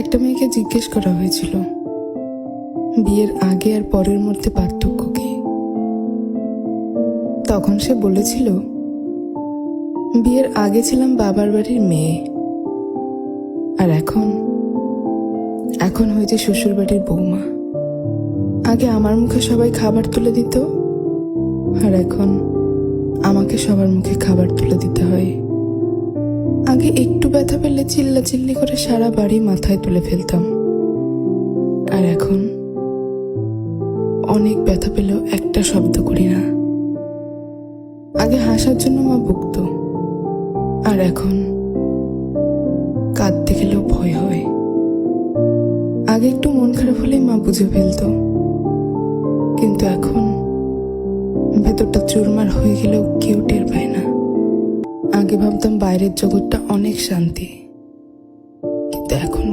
একটা মেয়েকে জিজ্ঞেস করা হয়েছিল বিয়ের আগে আর পরের মধ্যে পার্থক্য কি। তখন সে বলেছিল, বিয়ের আগে ছিলাম বাবার বাড়ির মেয়ে, আর এখন হয়েছে শ্বশুর বাড়ির বৌমা। আগে আমার মুখে সবাই খাবার তুলে দিত, আর এখন আমাকে সবার মুখে খাবার তুলে দিতে হয়। আগে একটু ব্যথা পেলে চিল্লাচিল্লি করে সারা বাড়ি মাথায় তুলে ফেলতাম, আর এখন অনেক ব্যথা পেলেও একটা শব্দ করি না। আগে হাসার জন্য মা বকতো, আর এখন কাঁদতে গেলেও ভয় হয়। আগে একটু মন খারাপ হলেই মা বুঝে ফেলতো, কিন্তু এখন ভেতরটা চুরমার হয়ে গেলেও কেউ টের পায় না। আগে ভাবতাম বাইরের জগৎটা অনেক শান্তি, কিন্তু এখন